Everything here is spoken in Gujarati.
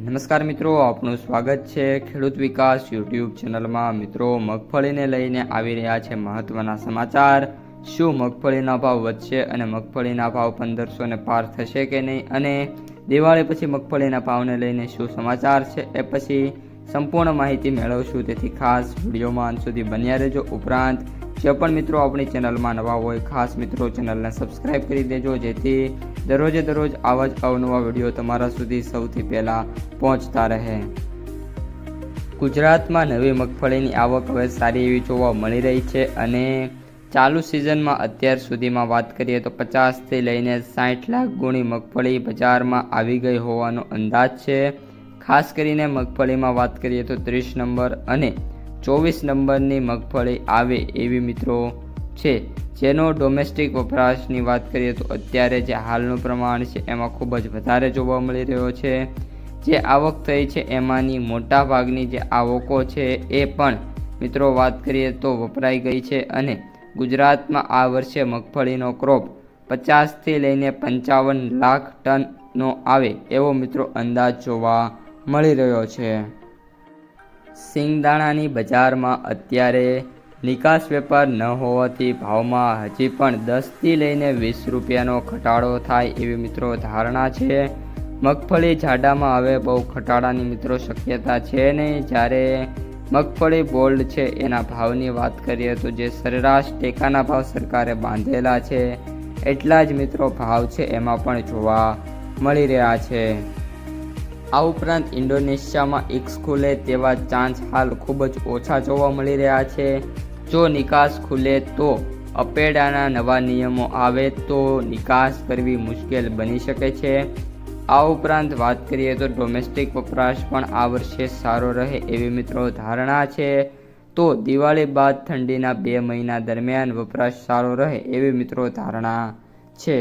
નમસ્કાર મિત્રો, આપનું સ્વાગત છે ખેડૂત વિકાસ યુટ્યુબ ચેનલમાં। મિત્રો, મગફળીને લઈને આવી રહ્યા છે મહત્વના સમાચાર। શું મગફળીના ભાવ વધશે અને મગફળીના ભાવ 1500 ને પાર થશે કે નહીં, અને દિવાળી પછી મગફળીના ભાવને લઈને શું સમાચાર છે એ પછી સંપૂર્ણ માહિતી મેળવશું। તેથી ખાસ વિડીયોમાં અંત સુધી બન્યા રહેજો। ઉપરાંત જે પણ મિત્રો આપણી ચેનલમાં નવા હોય ખાસ મિત્રો ચેનલને સબસ્ક્રાઈબ કરી દેજો, જેથી દરરોજે આવા જ અવનવા વિડીયો તમારા સુધી સૌથી પહેલાં પહોંચતા રહે। ગુજરાતમાં નવી મગફળીની આવક હવે સારી એવી જોવા મળી રહી છે અને ચાલુ સિઝનમાં અત્યાર સુધીમાં વાત કરીએ તો 50થી લઈને 60 લાખ ગુણી મગફળી બજારમાં આવી ગઈ હોવાનો અંદાજ છે। ખાસ કરીને મગફળીમાં વાત કરીએ તો 30 નંબર અને 24 નંબરની મગફળી આવે એવી મિત્રો છે, જેનો ડોમેસ્ટિક વપરાશની વાત કરીએ તો અત્યારે જે હાલનું પ્રમાણ છે એમાં ખૂબ જ વધારે જોવા મળી રહ્યો છે। જે આવક થઈ છે એમાંની મોટા ભાગની જે આવકો છે એ પણ મિત્રો વાત કરીએ તો વપરાઈ ગઈ છે અને ગુજરાતમાં આ વર્ષે મગફળીનો ક્રોપ 50થી લઈને 55 લાખ ટનનો આવે એવો મિત્રો અંદાજ જોવા મળી રહ્યો છે। સિંગદાણાની બજારમાં અત્યારે નિકાસ વેપાર ન હોવાથી ભાવમાં હજી પણ 10થી લઈને 20 રૂપિયાનો ઘટાડો થાય એવી મિત્રો ધારણા છે। મગફળી જાડામાં હવે બહુ ઘટાડાની મિત્રો શક્યતા છે નહીં। જ્યારે મગફળી બોલ્ડ છે એના ભાવની વાત કરીએ તો જે સરેરાશ ટેકાના ભાવ સરકારે બાંધેલા છે એટલા જ મિત્રો ભાવ છે એમાં પણ જોવા મળી રહ્યા છે। આ ઉપરાંત ઇન્ડોનેશિયામાં ઇક્સ ખુલે તેવા ચાન્સ હાલ ખૂબ જ ઓછા જોવા મળી રહ્યા છે। જો નિકાસ ખુલે તો અપેડાના નવા નિયમો આવે તો નિકાસ કરવી મુશ્કેલ બની શકે છે। આ ઉપરાંત વાત કરીએ તો ડોમેસ્ટિક વપરાશ પણ આ વર્ષે સારો રહે એવી મિત્રો ધારણા છે। તો દિવાળી બાદ ઠંડીના 2 મહિના દરમિયાન વપરાશ સારો રહે એવી મિત્રો ધારણા છે।